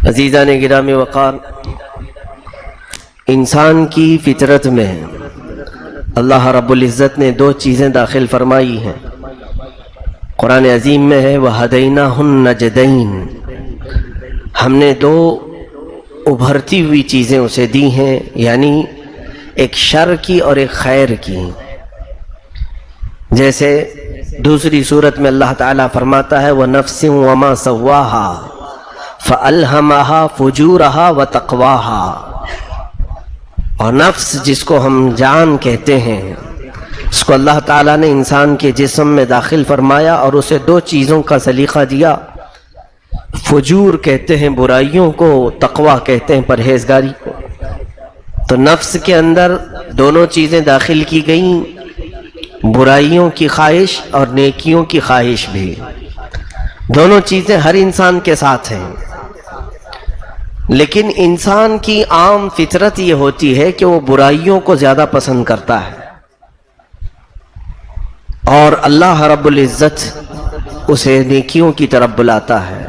عزیزان گرامی وقار، انسان کی فطرت میں اللہ رب العزت نے دو چیزیں داخل فرمائی ہیں۔ قرآن عظیم میں ہے وَهَدَيْنَاهُ النَّجْدَيْنِ، ہم نے دو ابھرتی ہوئی چیزیں اسے دی ہیں، یعنی ایک شر کی اور ایک خیر کی۔ جیسے دوسری صورت میں اللہ تعالیٰ فرماتا ہے وَنَفْسٍ وَمَا سَوَّاهَا فَأَلْهَمَهَا فُجُورَهَا وَتَقْوَاهَا، اور نفس جس کو ہم جان کہتے ہیں، اس کو اللہ تعالیٰ نے انسان کے جسم میں داخل فرمایا اور اسے دو چیزوں کا سلیقہ دیا۔ فجور کہتے ہیں برائیوں کو، تقویٰ کہتے ہیں پرہیزگاری کو۔ تو نفس کے اندر دونوں چیزیں داخل کی گئیں، برائیوں کی خواہش اور نیکیوں کی خواہش بھی۔ دونوں چیزیں ہر انسان کے ساتھ ہیں، لیکن انسان کی عام فطرت یہ ہوتی ہے کہ وہ برائیوں کو زیادہ پسند کرتا ہے، اور اللہ رب العزت اسے نیکیوں کی طرف بلاتا ہے۔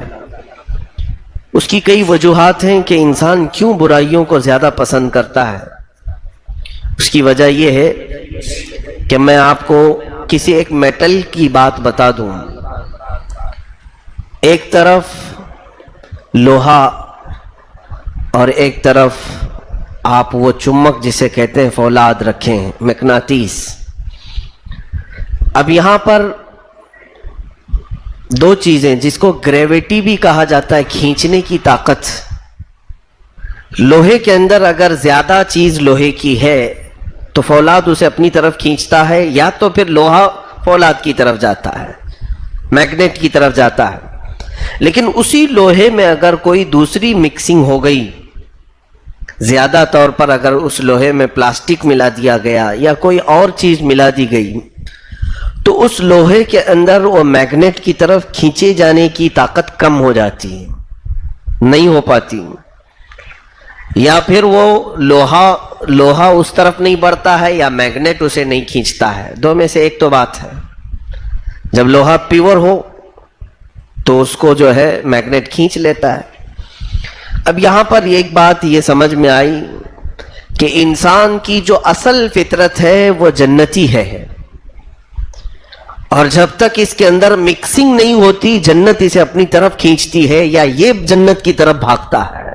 اس کی کئی وجوہات ہیں کہ انسان کیوں برائیوں کو زیادہ پسند کرتا ہے۔ اس کی وجہ یہ ہے کہ میں آپ کو کسی ایک میٹل کی بات بتا دوں۔ ایک طرف لوہا اور ایک طرف آپ وہ چمک جسے کہتے ہیں فولاد رکھیں، مقناطیس۔ اب یہاں پر دو چیزیں جس کو گریویٹی بھی کہا جاتا ہے، کھینچنے کی طاقت۔ لوہے کے اندر اگر زیادہ چیز لوہے کی ہے تو فولاد اسے اپنی طرف کھینچتا ہے، یا تو پھر لوہا فولاد کی طرف جاتا ہے، میگنیٹ کی طرف جاتا ہے۔ لیکن اسی لوہے میں اگر کوئی دوسری مکسنگ ہو گئی، زیادہ طور پر اگر اس لوہے میں پلاسٹک ملا دیا گیا یا کوئی اور چیز ملا دی گئی، تو اس لوہے کے اندر وہ میگنیٹ کی طرف کھینچے جانے کی طاقت کم ہو جاتی ہے، نہیں ہو پاتی، یا پھر وہ لوہا اس طرف نہیں بڑھتا ہے یا میگنیٹ اسے نہیں کھینچتا ہے۔ دو میں سے ایک تو بات ہے۔ جب لوہا پیور ہو تو اس کو جو ہے میگنیٹ کھینچ لیتا ہے۔ اب یہاں پر ایک بات یہ سمجھ میں آئی کہ انسان کی جو اصل فطرت ہے وہ جنتی ہے، اور جب تک اس کے اندر مکسنگ نہیں ہوتی جنت اسے اپنی طرف کھینچتی ہے یا یہ جنت کی طرف بھاگتا ہے،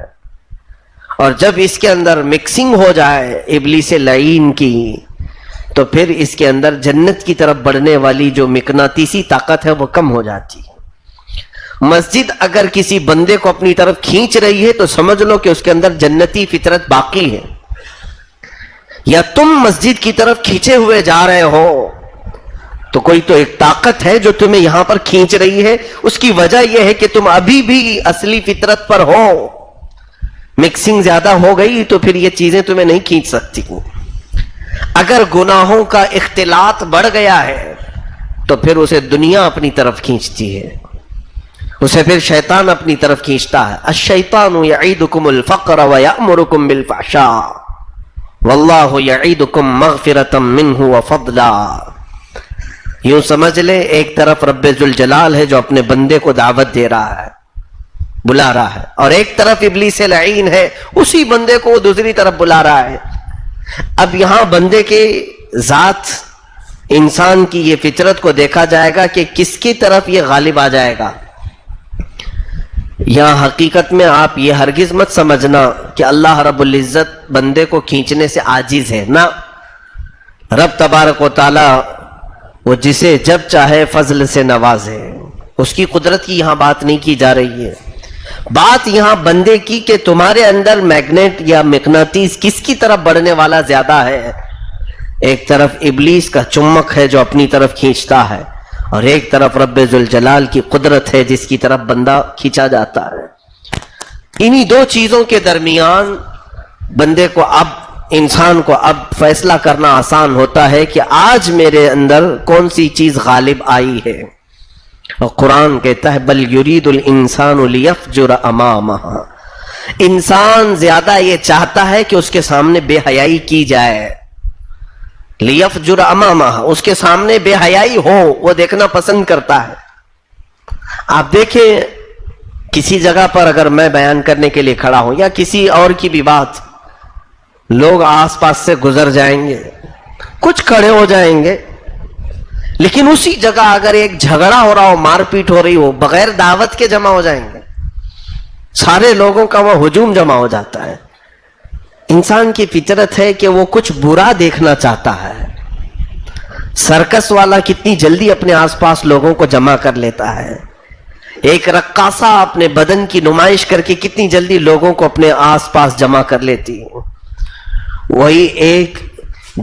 اور جب اس کے اندر مکسنگ ہو جائے ابلیس لعین کی تو پھر اس کے اندر جنت کی طرف بڑھنے والی جو مقناطیسی طاقت ہے وہ کم ہو جاتی ہے۔ مسجد اگر کسی بندے کو اپنی طرف کھینچ رہی ہے تو سمجھ لو کہ اس کے اندر جنتی فطرت باقی ہے، یا تم مسجد کی طرف کھینچے ہوئے جا رہے ہو تو کوئی تو ایک طاقت ہے جو تمہیں یہاں پر کھینچ رہی ہے۔ اس کی وجہ یہ ہے کہ تم ابھی بھی اصلی فطرت پر ہو، مکسنگ زیادہ ہو گئی تو پھر یہ چیزیں تمہیں نہیں کھینچ سکتی۔ اگر گناہوں کا اختلاط بڑھ گیا ہے تو پھر اسے دنیا اپنی طرف کھینچتی ہے، اسے پھر شیطان اپنی طرف کھینچتا ہے۔ الشیطان یعیدکم الفقر ویأمرکم بالفحشاء واللہ یعیدکم مغفرۃ منہ وفضلا۔ یوں سمجھ لے ایک طرف رب ذوالجلال ہے جو اپنے بندے کو دعوت دے رہا ہے، بلا رہا ہے، اور ایک طرف ابلیس لعین ہے اسی بندے کو وہ دوسری طرف بلا رہا ہے۔ اب یہاں بندے کے ذات انسان کی یہ فطرت کو دیکھا جائے گا کہ کس کی طرف یہ غالب آ جائے گا۔ یہاں حقیقت میں آپ یہ ہرگز مت سمجھنا کہ اللہ رب العزت بندے کو کھینچنے سے عاجز ہے، نہ، رب تبارک و تعالی وہ جسے جب چاہے فضل سے نوازے، اس کی قدرت کی یہاں بات نہیں کی جا رہی ہے۔ بات یہاں بندے کی کہ تمہارے اندر میگنیٹ یا مقناطیس کس کی طرف بڑھنے والا زیادہ ہے۔ ایک طرف ابلیس کا چمک ہے جو اپنی طرف کھینچتا ہے، اور ایک طرف رب ذوالجلال کی قدرت ہے جس کی طرف بندہ کھینچا جاتا ہے۔ انہی دو چیزوں کے درمیان بندے کو انسان کو اب فیصلہ کرنا آسان ہوتا ہے کہ آج میرے اندر کون سی چیز غالب آئی ہے۔ اور قرآن کہتا ہے بل یرید الانسان لیفجر امامہ، انسان زیادہ یہ چاہتا ہے کہ اس کے سامنے بے حیائی کی جائے۔ لیفجر امامہ، اس کے سامنے بے حیائی ہو، وہ دیکھنا پسند کرتا ہے۔ آپ دیکھیں کسی جگہ پر اگر میں بیان کرنے کے لیے کھڑا ہوں یا کسی اور کی بھی بات، لوگ آس پاس سے گزر جائیں گے، کچھ کھڑے ہو جائیں گے، لیکن اسی جگہ اگر ایک جھگڑا ہو رہا ہو، مار پیٹ ہو رہی ہو، بغیر دعوت کے جمع ہو جائیں گے، سارے لوگوں کا وہ ہجوم جمع ہو جاتا ہے۔ انسان کی فطرت ہے کہ وہ کچھ برا دیکھنا چاہتا ہے۔ سرکس والا کتنی جلدی اپنے آس پاس لوگوں کو جمع کر لیتا ہے، ایک رقاصہ اپنے بدن کی نمائش کر کے کتنی جلدی لوگوں کو اپنے آس پاس جمع کر لیتی ہے۔ وہی ایک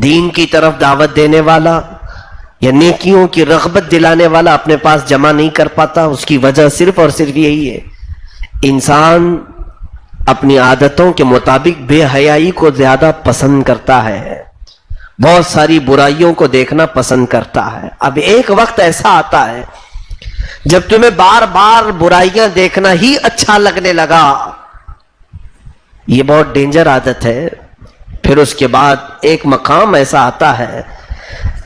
دین کی طرف دعوت دینے والا یا نیکیوں کی رغبت دلانے والا اپنے پاس جمع نہیں کر پاتا۔ اس کی وجہ صرف اور صرف یہی ہے، انسان اپنی عادتوں کے مطابق بے حیائی کو زیادہ پسند کرتا ہے، بہت ساری برائیوں کو دیکھنا پسند کرتا ہے۔ اب ایک وقت ایسا آتا ہے جب تمہیں بار بار برائیاں دیکھنا ہی اچھا لگنے لگا، یہ بہت ڈینجر عادت ہے۔ پھر اس کے بعد ایک مقام ایسا آتا ہے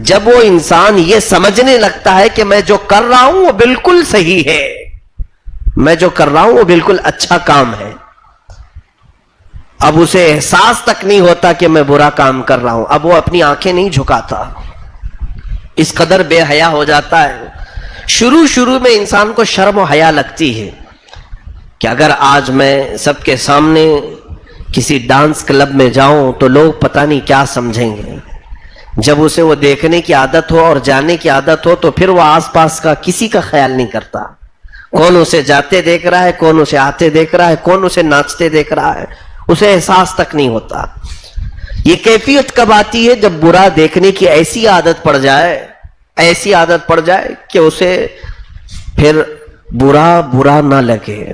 جب وہ انسان یہ سمجھنے لگتا ہے کہ میں جو کر رہا ہوں وہ بالکل صحیح ہے، میں جو کر رہا ہوں وہ بالکل اچھا کام ہے۔ اب اسے احساس تک نہیں ہوتا کہ میں برا کام کر رہا ہوں، اب وہ اپنی آنکھیں نہیں جھکاتا، اس قدر بے حیا ہو جاتا ہے۔ شروع میں انسان کو شرم و حیا لگتی ہے کہ اگر آج میں سب کے سامنے کسی ڈانس کلب میں جاؤں تو لوگ پتہ نہیں کیا سمجھیں گے۔ جب اسے وہ دیکھنے کی عادت ہو اور جانے کی عادت ہو تو پھر وہ آس پاس کا کسی کا خیال نہیں کرتا، کون اسے جاتے دیکھ رہا ہے، کون اسے آتے دیکھ رہا ہے، کون اسے ناچتے دیکھ رہا ہے، اسے احساس تک نہیں ہوتا۔ یہ کیفیت کب آتی ہے؟ جب برا دیکھنے کی ایسی عادت پڑ جائے کہ اسے پھر برا نہ لگے،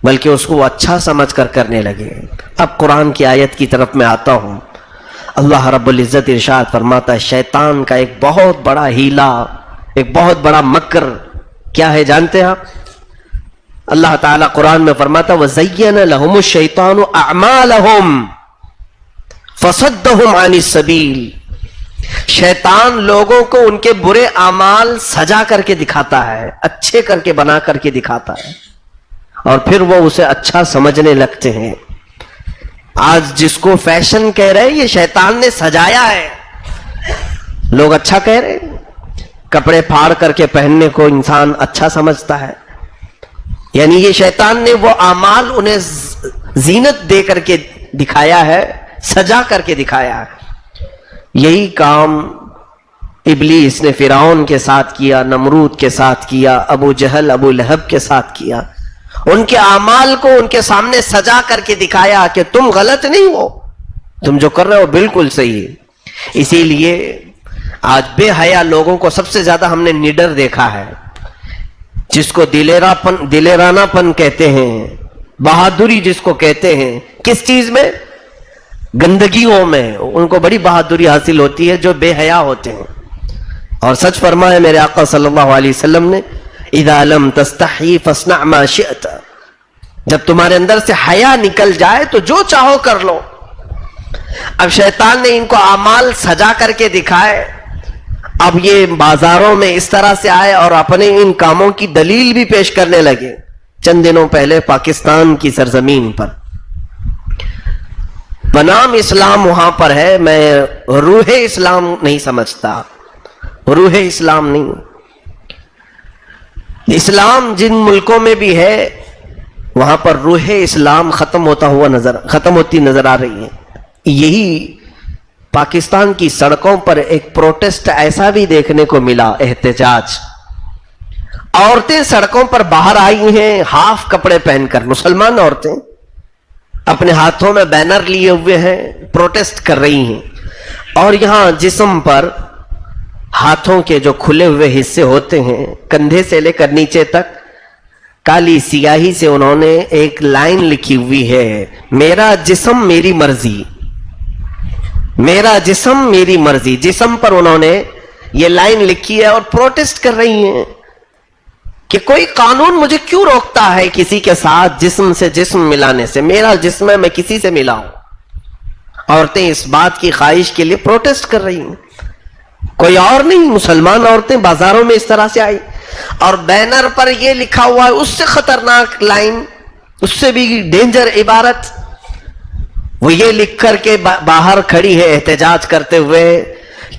بلکہ اس کو اچھا سمجھ کر کرنے لگے۔ اب قرآن کی آیت کی طرف میں آتا ہوں۔ اللہ رب العزت ارشاد فرماتا ہے شیطان کا ایک بہت بڑا ہیلا، ایک بہت بڑا مکر کیا ہے جانتے ہیں آپ؟ اللہ تعالیٰ قرآن میں فرماتا وَزَيَّنَ لَهُمُ الشَّيْطَانُ أَعْمَالَهُمْ فَصَدَّهُمْ عَنِ السَّبِيلِ، شیطان لوگوں کو ان کے برے اعمال سجا کر کے دکھاتا ہے، اچھے کر کے بنا کر کے دکھاتا ہے، اور پھر وہ اسے اچھا سمجھنے لگتے ہیں۔ آج جس کو فیشن کہہ رہے ہیں یہ شیطان نے سجایا ہے، لوگ اچھا کہہ رہے ہیں، کپڑے پھاڑ کر کے پہننے کو انسان اچھا سمجھتا ہے، یعنی یہ شیطان نے وہ اعمال انہیں زینت دے کر کے دکھایا ہے، سجا کر کے دکھایا ہے۔ یہی کام ابلیس نے فرعون کے ساتھ کیا، نمرود کے ساتھ کیا، ابو جہل ابو لہب کے ساتھ کیا، ان کے اعمال کو ان کے سامنے سجا کر کے دکھایا کہ تم غلط نہیں ہو، تم جو کر رہے ہو بالکل صحیح ہے۔ اسی لیے آج بے حیا لوگوں کو سب سے زیادہ ہم نے نڈر دیکھا ہے، جس کو دلیرانہ پن کہتے ہیں، بہادری جس کو کہتے ہیں، کس چیز میں؟ گندگیوں میں ان کو بڑی بہادری حاصل ہوتی ہے جو بے حیا ہوتے ہیں۔ اور سچ فرمایا میرے آقا صلی اللہ علیہ وسلم نے اذا لم تستحی فاصنع ما شئت، جب تمہارے اندر سے حیا نکل جائے تو جو چاہو کر لو۔ اب شیطان نے ان کو اعمال سجا کر کے دکھائے، اب یہ بازاروں میں اس طرح سے آئے اور اپنے ان کاموں کی دلیل بھی پیش کرنے لگے۔ چند دنوں پہلے پاکستان کی سرزمین پر بنام اسلام وہاں پر ہے، میں روح اسلام نہیں سمجھتا، روح اسلام نہیں، اسلام جن ملکوں میں بھی ہے وہاں پر روح اسلام ختم ہوتی نظر آ رہی ہے۔ یہی پاکستان کی سڑکوں پر ایک پروٹیسٹ ایسا بھی دیکھنے کو ملا، احتجاج، عورتیں سڑکوں پر باہر آئی ہیں ہاف کپڑے پہن کر، مسلمان عورتیں اپنے ہاتھوں میں بینر لیے ہوئے ہیں، پروٹیسٹ کر رہی ہیں، اور یہاں جسم پر ہاتھوں کے جو کھلے ہوئے حصے ہوتے ہیں کندھے سے لے کر نیچے تک کالی سیاہی سے انہوں نے ایک لائن لکھی ہوئی ہے، میرا جسم میری مرضی، میرا جسم میری مرضی۔ جسم پر انہوں نے یہ لائن لکھی ہے اور پروٹیسٹ کر رہی ہیں کہ کوئی قانون مجھے کیوں روکتا ہے کسی کے ساتھ جسم سے جسم ملانے سے، میرا جسم ہے میں کسی سے ملاؤں۔ عورتیں اس بات کی خواہش کے لیے پروٹیسٹ کر رہی ہیں، کوئی اور نہیں، مسلمان عورتیں بازاروں میں اس طرح سے آئی۔ اور بینر پر یہ لکھا ہوا ہے اس سے خطرناک لائن، اس سے بھی ڈینجر عبارت، وہ یہ لکھ کر کے باہر کھڑی ہے احتجاج کرتے ہوئے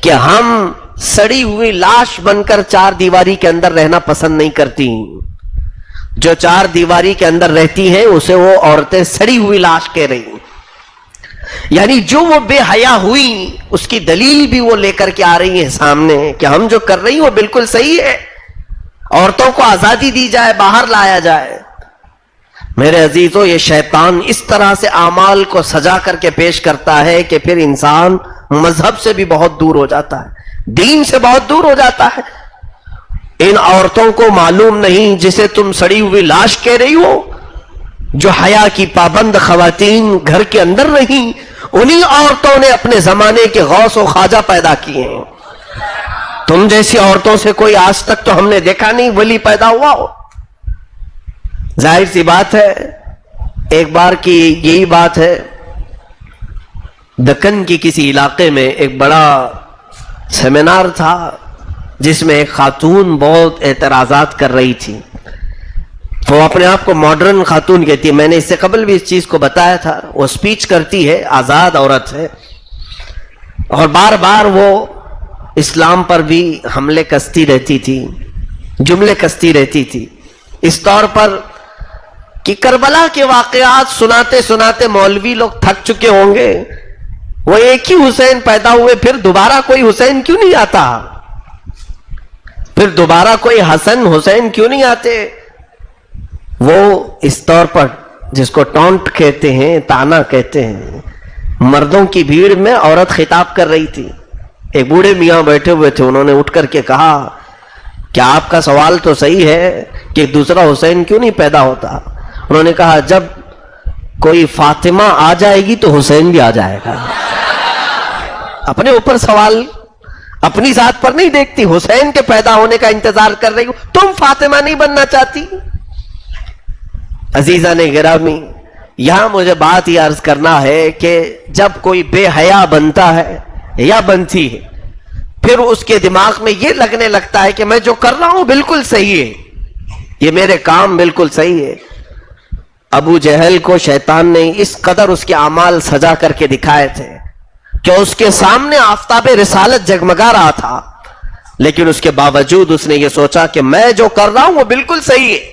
کہ ہم سڑی ہوئی لاش بن کر چار دیواری کے اندر رہنا پسند نہیں کرتی. جو چار دیواری کے اندر رہتی ہیں اسے وہ عورتیں سڑی ہوئی لاش کہہ رہی. یعنی جو وہ بے حیا ہوئی اس کی دلیل بھی وہ لے کر کے آ رہی ہیں سامنے کہ ہم جو کر رہی ہیں وہ بالکل صحیح ہے، عورتوں کو آزادی دی جائے، باہر لایا جائے. میرے عزیزو، یہ شیطان اس طرح سے اعمال کو سجا کر کے پیش کرتا ہے کہ پھر انسان مذہب سے بھی بہت دور ہو جاتا ہے، دین سے بہت دور ہو جاتا ہے. ان عورتوں کو معلوم نہیں جسے تم سڑی ہوئی لاش کہہ رہی ہو، جو حیا کی پابند خواتین گھر کے اندر رہیں، انہی عورتوں نے اپنے زمانے کے غوث و خواجہ پیدا کیے ہیں. تم جیسی عورتوں سے کوئی آج تک تو ہم نے دیکھا نہیں ولی پیدا ہوا ہو. ظاہر سی بات ہے، ایک بار کی یہی بات ہے، دکن کی کسی علاقے میں ایک بڑا سیمینار تھا جس میں ایک خاتون بہت اعتراضات کر رہی تھی. وہ اپنے آپ کو ماڈرن خاتون کہتی ہے، میں نے اس سے قبل بھی اس چیز کو بتایا تھا. وہ سپیچ کرتی ہے، آزاد عورت ہے، اور بار بار وہ اسلام پر بھی حملے کستی رہتی تھی، جملے کستی رہتی تھی، اس طور پر کہ کربلا کے واقعات سناتے سناتے مولوی لوگ تھک چکے ہوں گے. وہ ایک ہی حسین پیدا ہوئے، پھر دوبارہ کوئی حسین کیوں نہیں آتا؟ پھر دوبارہ کوئی حسن حسین کیوں نہیں آتے؟ وہ اس طور پر جس کو ٹونٹ کہتے ہیں، تانا کہتے ہیں، مردوں کی بھیڑ میں عورت خطاب کر رہی تھی. ایک بوڑھے میاں بیٹھے ہوئے تھے، انہوں نے اٹھ کر کے کہا کیا آپ کا سوال تو صحیح ہے کہ دوسرا حسین کیوں نہیں پیدا ہوتا؟ انہوں نے کہا جب کوئی فاطمہ آ جائے گی تو حسین بھی آ جائے گا. اپنے اوپر سوال، اپنی ذات پر نہیں دیکھتی، حسین کے پیدا ہونے کا انتظار کر رہی ہو، تم فاطمہ نہیں بننا چاہتی؟ عزیزان گرامی، یہاں مجھے بات یہ عرض کرنا ہے کہ جب کوئی بے حیا بنتا ہے یا بنتی ہے، پھر اس کے دماغ میں یہ لگنے لگتا ہے کہ میں جو کر رہا ہوں بالکل صحیح ہے، یہ میرے کام بالکل صحیح ہے. ابو جہل کو شیطان نے اس قدر اس کے اعمال سجا کر کے دکھائے تھے کہ اس کے سامنے آفتاب رسالت جگمگا رہا تھا، لیکن اس کے باوجود اس نے یہ سوچا کہ میں جو کر رہا ہوں وہ بالکل صحیح ہے.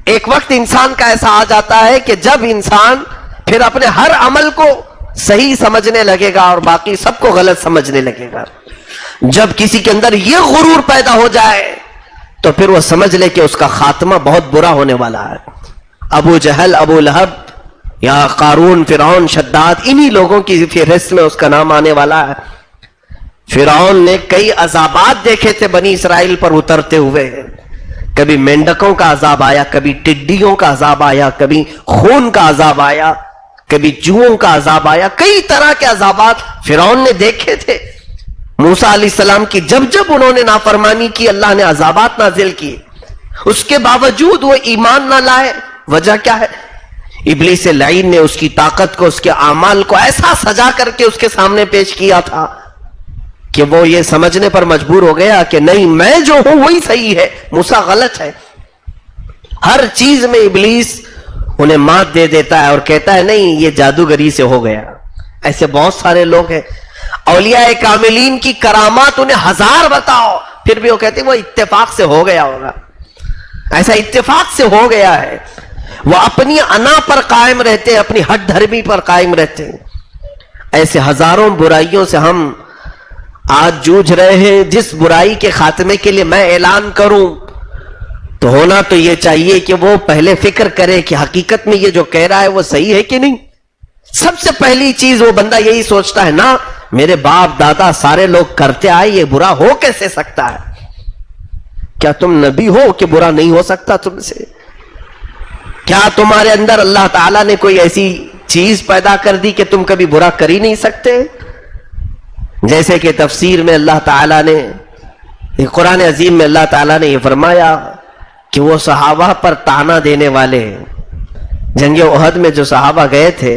ایک وقت انسان کا ایسا آ جاتا ہے کہ جب انسان پھر اپنے ہر عمل کو صحیح سمجھنے لگے گا اور باقی سب کو غلط سمجھنے لگے گا. جب کسی کے اندر یہ غرور پیدا ہو جائے تو پھر وہ سمجھ لے کہ اس کا خاتمہ بہت برا ہونے والا ہے. ابو جہل، ابو لہب یا قارون، فرعون، شداد، انہی لوگوں کی فہرست میں اس کا نام آنے والا ہے. فرعون نے کئی عذابات دیکھے تھے بنی اسرائیل پر اترتے ہوئے. کبھی مینڈکوں کا عذاب آیا، کبھی ٹڈیوں کا عذاب آیا، کبھی خون کا عذاب آیا، کبھی چوہوں کا عذاب آیا، کئی طرح کے عذابات فرعون نے دیکھے تھے. موسیٰ علیہ السلام کی جب جب انہوں نے نافرمانی کی اللہ نے عذابات نازل کیے، اس کے باوجود وہ ایمان نہ لائے. وجہ کیا ہے؟ ابلیس لعین نے اس کی طاقت کو، اس کے اعمال کو ایسا سجا کر کے اس کے سامنے پیش کیا تھا کہ وہ یہ سمجھنے پر مجبور ہو گیا کہ نہیں، میں جو ہوں وہی صحیح ہے، موسیٰ غلط ہے. ہر چیز میں ابلیس انہیں مات دے دیتا ہے اور کہتا ہے نہیں یہ جادوگری سے ہو گیا. ایسے بہت سارے لوگ ہیں، اولیاء کاملین کی کرامات انہیں ہزار بتاؤ پھر بھی وہ کہتے ہیں وہ اتفاق سے ہو گیا ہوگا. ایسا اتفاق سے ہو گیا ہے. وہ اپنی انا پر قائم رہتے ہیں، اپنی ہٹ دھرمی پر قائم رہتے ہیں. ایسے ہزاروں برائیوں سے ہم آج جوجھ رہے ہیں. جس برائی کے خاتمے کے لیے میں اعلان کروں تو ہونا تو یہ چاہیے کہ وہ پہلے فکر کرے کہ حقیقت میں یہ جو کہہ رہا ہے وہ صحیح ہے کہ نہیں. سب سے پہلی چیز وہ بندہ یہی سوچتا ہے نا، میرے باپ دادا سارے لوگ کرتے آئے، یہ برا ہو کیسے سکتا ہے؟ کیا تم نبی ہو کہ برا نہیں ہو سکتا تم سے؟ کیا تمہارے اندر اللہ تعالیٰ نے کوئی ایسی چیز پیدا کر دی کہ تم کبھی برا کر ہی نہیں سکتے؟ جیسے کہ تفسیر میں اللہ تعالیٰ نے، قرآن عظیم میں اللہ تعالیٰ نے یہ فرمایا کہ وہ صحابہ پر طعنہ دینے والے، جنگ احد میں جو صحابہ گئے تھے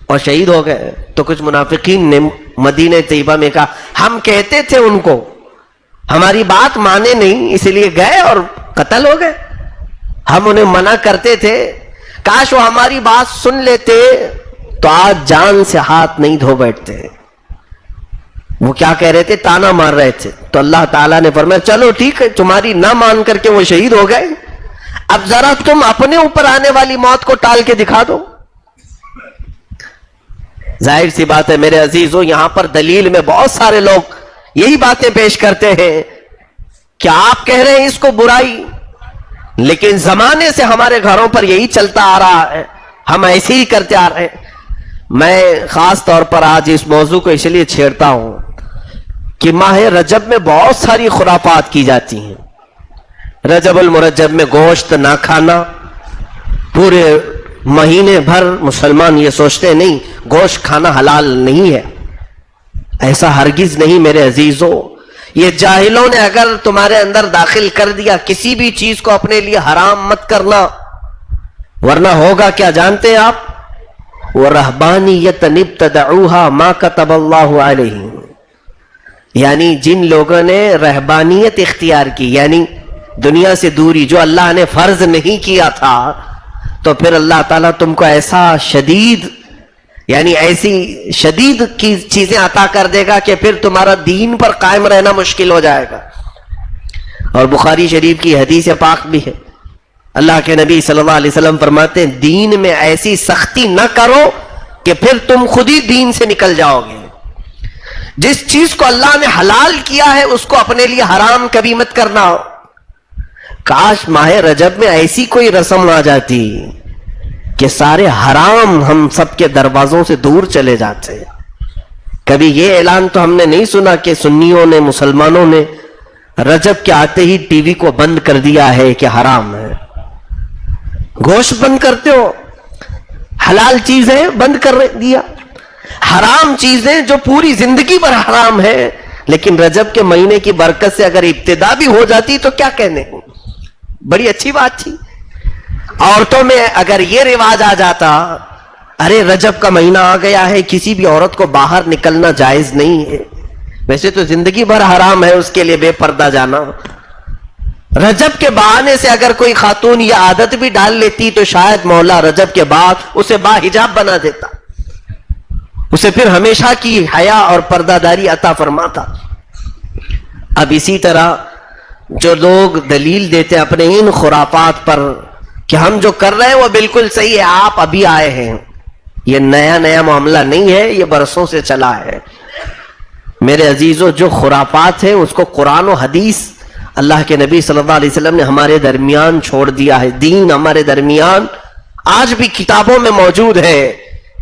اور شہید ہو گئے تو کچھ منافقین نے مدینہ طیبہ میں کہا ہم کہتے تھے ان کو ہماری بات مانے نہیں، اس لیے گئے اور قتل ہو گئے. ہم انہیں منع کرتے تھے، کاش وہ ہماری بات سن لیتے تو آج جان سے ہاتھ نہیں دھو بیٹھتے. وہ کیا کہہ رہے تھے؟ تانا مار رہے تھے. تو اللہ تعالیٰ نے فرمایا چلو ٹھیک ہے، تمہاری نہ مان کر کے وہ شہید ہو گئے، اب ذرا تم اپنے اوپر آنے والی موت کو ٹال کے دکھا دو. ظاہر سی بات ہے میرے عزیزوں، یہاں پر دلیل میں بہت سارے لوگ یہی باتیں پیش کرتے ہیں کہ آپ کہہ رہے ہیں اس کو برائی، لیکن زمانے سے ہمارے گھروں پر یہی چلتا آ رہا ہے، ہم ایسے ہی کرتے آ رہے ہیں. میں خاص طور پر آج اس موضوع کو اس لیے چھیڑتا ہوں کہ ماہ رجب میں بہت ساری خرافات کی جاتی ہیں. رجب المرجب میں گوشت نہ کھانا، پورے مہینے بھر مسلمان یہ سوچتے نہیں گوشت کھانا حلال نہیں ہے. ایسا ہرگز نہیں میرے عزیزوں. یہ جاہلوں نے اگر تمہارے اندر داخل کر دیا کسی بھی چیز کو اپنے لیے حرام مت کرنا، ورنہ ہوگا کیا جانتے ہیں آپ؟ وَرَهْبَانِيَّةً ابْتَدَعُوهَا مَا كَتَبَ اللَّهُ عَلَيْهِمْ، یعنی جن لوگوں نے رہبانیت اختیار کی، یعنی دنیا سے دوری جو اللہ نے فرض نہیں کیا تھا، تو پھر اللہ تعالیٰ تم کو ایسا شدید، یعنی ایسی شدید کی چیزیں عطا کر دے گا کہ پھر تمہارا دین پر قائم رہنا مشکل ہو جائے گا. اور بخاری شریف کی حدیث پاک بھی ہے، اللہ کے نبی صلی اللہ علیہ وسلم فرماتے ہیں دین میں ایسی سختی نہ کرو کہ پھر تم خود ہی دین سے نکل جاؤ گے. جس چیز کو اللہ نے حلال کیا ہے اس کو اپنے لیے حرام کبھی مت کرنا. کاش ماہ رجب میں ایسی کوئی رسم آ جاتی کہ سارے حرام ہم سب کے دروازوں سے دور چلے جاتے. کبھی یہ اعلان تو ہم نے نہیں سنا کہ سنیوں نے، مسلمانوں نے رجب کے آتے ہی ٹی وی کو بند کر دیا ہے کہ حرام ہے. گوشت بند کرتے ہو، حلال چیزیں بند کر دیا، حرام چیزیں جو پوری زندگی پر حرام ہے، لیکن رجب کے مہینے کی برکت سے اگر ابتدا بھی ہو جاتی تو کیا کہنے، بڑی اچھی بات تھی. عورتوں میں اگر یہ رواج آ جاتا، ارے رجب کا مہینہ آ گیا ہے، کسی بھی عورت کو باہر نکلنا جائز نہیں ہے، ویسے تو زندگی بھر حرام ہے اس کے لیے بے پردہ جانا، رجب کے بہانے سے اگر کوئی خاتون یہ عادت بھی ڈال لیتی تو شاید مولا رجب کے بعد اسے با حجاب بنا دیتا، اسے پھر ہمیشہ کی حیا اور پردہ داری عطا فرماتا. اب اسی طرح جو لوگ دلیل دیتے اپنے ان خرافات پر کہ ہم جو کر رہے ہیں وہ بالکل صحیح ہے، آپ ابھی آئے ہیں، یہ نیا معاملہ نہیں ہے، یہ برسوں سے چلا ہے. میرے عزیزوں، جو خرافات ہیں اس کو قرآن و حدیث اللہ کے نبی صلی اللہ علیہ وسلم نے ہمارے درمیان چھوڑ دیا ہے. دین ہمارے درمیان آج بھی کتابوں میں موجود ہے.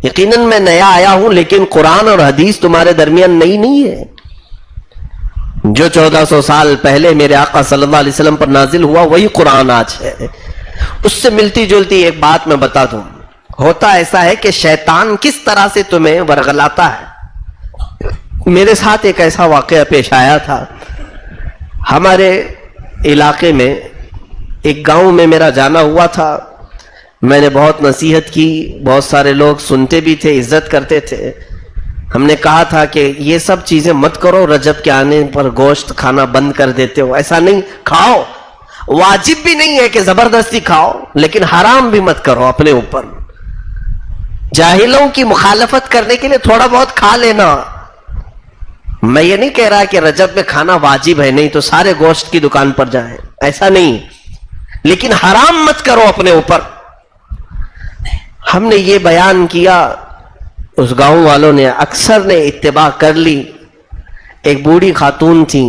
یقیناً میں نیا آیا ہوں، لیکن قرآن اور حدیث تمہارے درمیان نئی نہیں ہے. جو 1400 سال پہلے میرے آقا صلی اللہ علیہ وسلم پر نازل ہوا وہی قرآن آج ہے. اس سے ملتی جلتی ایک بات میں بتا دوں. ہوتا ایسا ہے کہ شیطان کس طرح سے تمہیں ورغلاتا ہے. میرے ساتھ ایک ایسا واقعہ پیش آیا تھا. ہمارے علاقے میں ایک گاؤں میں میرا جانا ہوا تھا. میں نے بہت نصیحت کی، بہت سارے لوگ سنتے بھی تھے، عزت کرتے تھے. ہم نے کہا تھا کہ یہ سب چیزیں مت کرو، رجب کے آنے پر گوشت کھانا بند کر دیتے ہو، ایسا نہیں، کھاؤ، واجب بھی نہیں ہے کہ زبردستی کھاؤ، لیکن حرام بھی مت کرو اپنے اوپر. جاہلوں کی مخالفت کرنے کے لیے تھوڑا بہت کھا لینا. میں یہ نہیں کہہ رہا کہ رجب میں کھانا واجب ہے، نہیں تو سارے گوشت کی دکان پر جائیں، ایسا نہیں، لیکن حرام مت کرو اپنے اوپر. ہم نے یہ بیان کیا، اس گاؤں والوں نے اکثر نے اتباع کر لی. ایک بوڑھی خاتون تھی،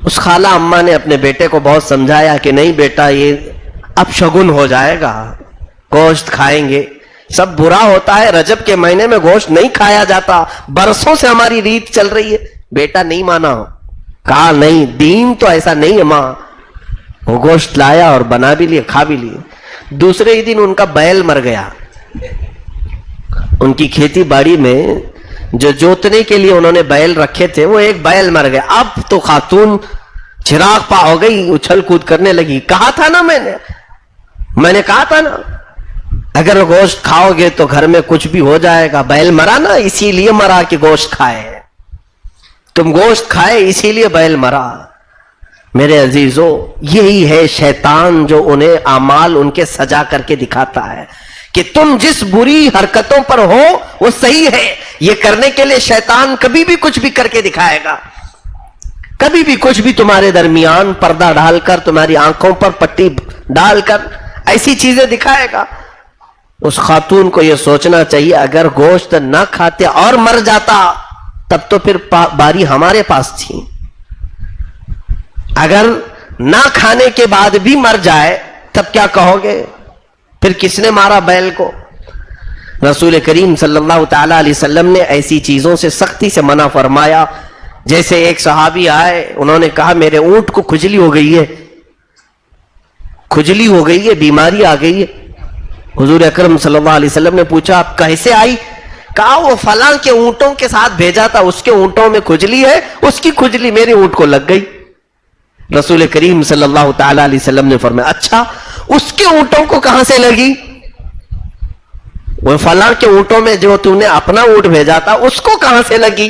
اس خالہ اماں نے اپنے بیٹے کو بہت سمجھایا کہ نہیں بیٹا، یہ اب شگن ہو جائے گا، گوشت کھائیں گے، سب برا ہوتا ہے، رجب کے مہینے میں گوشت نہیں کھایا جاتا، برسوں سے ہماری ریت چل رہی ہے. بیٹا نہیں مانا، کہا نہیں، دین تو ایسا نہیں ہے ماں. وہ گوشت لایا اور بنا بھی لیے، کھا بھی لیے. دوسرے ہی دن ان کا بیل مر گیا. ان کی کھیتی باڑی میں جو جوتنے کے لیے انہوں نے بیل رکھے تھے وہ ایک بیل مر گیا. اب تو خاتون چراغ پا ہو گئی، اچھل کود کرنے لگی. کہا تھا نا میں نے کہا تھا نا اگر گوشت کھاؤ گے تو گھر میں کچھ بھی ہو جائے گا. بیل مرا نا اسی لیے مرا کہ گوشت کھائے، تم گوشت کھائے اسی لیے بیل مرا. میرے عزیزوں، یہی ہے شیطان جو انہیں اعمال ان کے سجا کر کے دکھاتا ہے کہ تم جس بری حرکتوں پر ہو وہ صحیح ہے. یہ کرنے کے لیے شیطان کبھی بھی کچھ بھی کر کے دکھائے گا، کبھی بھی کچھ بھی تمہارے درمیان پردہ ڈال کر، تمہاری آنکھوں پر پٹی ڈال کر ایسی چیزیں دکھائے گا. اس خاتون کو یہ سوچنا چاہیے اگر گوشت نہ کھاتے اور مر جاتا تب تو پھر باری ہمارے پاس تھی. اگر نہ کھانے کے بعد بھی مر جائے تب کیا کہو گے؟ پھر کس نے مارا بیل کو؟ رسول کریم صلی اللہ تعالی علیہ وسلم نے ایسی چیزوں سے سختی سے منع فرمایا. جیسے ایک صحابی آئے، انہوں نے کہا میرے اونٹ کو کھجلی ہو گئی ہے، کھجلی ہو گئی ہے، بیماری آ گئی ہے. حضور اکرم صلی اللہ علیہ وسلم نے پوچھا آپ کیسے آئی؟ کہا وہ فلاں کے اونٹوں کے ساتھ بھیجا تھا، اس کے اونٹوں میں کھجلی ہے، اس کی کھجلی میرے اونٹ کو لگ گئی. رسول کریم صلی اللہ تعالی علیہ وسلم نے فرمایا اچھا اس کے اونٹوں کو کہاں سے لگی؟ وہ فلاں کے اونٹوں میں جو تم نے اپنا اونٹ بھیجا تھا اس کو کہاں سے لگی؟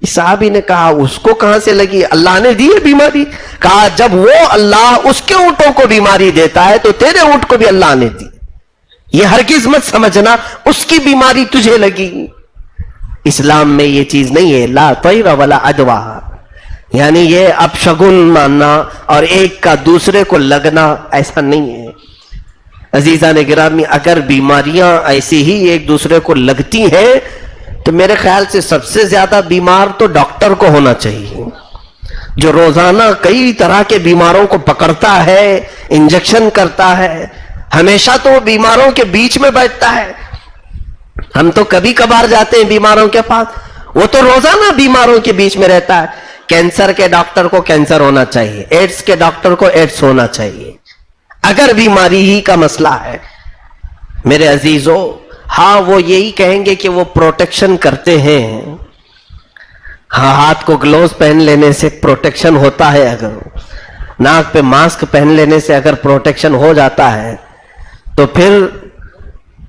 صحابی نے کہا اس کو کہاں سے لگی؟ اللہ نے دی ہے بیماری. کہا جب وہ اللہ اس کے اونٹوں کو بیماری دیتا ہے تو تیرے اونٹ کو بھی اللہ نے دی. یہ ہرگز مت سمجھنا اس کی بیماری تجھے لگی. اسلام میں یہ چیز نہیں ہے لا طیر ولا عدوہ، یعنی یہ اب شگن ماننا اور ایک کا دوسرے کو لگنا ایسا نہیں ہے. عزیزان گرامی، اگر بیماریاں ایسی ہی ایک دوسرے کو لگتی ہیں تو میرے خیال سے سب سے زیادہ بیمار تو ڈاکٹر کو ہونا چاہیے، جو روزانہ کئی طرح کے بیماروں کو پکڑتا ہے، انجیکشن کرتا ہے، ہمیشہ تو وہ بیماروں کے بیچ میں بیٹھتا ہے. ہم تو کبھی کبھار جاتے ہیں بیماروں کے پاس، وہ تو روزانہ بیماروں کے بیچ میں رہتا ہے. کینسر کے ڈاکٹر کو کینسر ہونا چاہیے، ایڈز کے ڈاکٹر کو ایڈز ہونا چاہیے اگر بیماری ہی کا مسئلہ ہے. میرے عزیزوں، ہاں وہ یہی کہیں گے کہ وہ پروٹیکشن کرتے ہیں. ہاں ہاتھ کو گلوز پہن لینے سے پروٹیکشن ہوتا ہے، اگر ناک پہ ماسک پہن لینے سے اگر پروٹیکشن ہو جاتا ہے تو پھر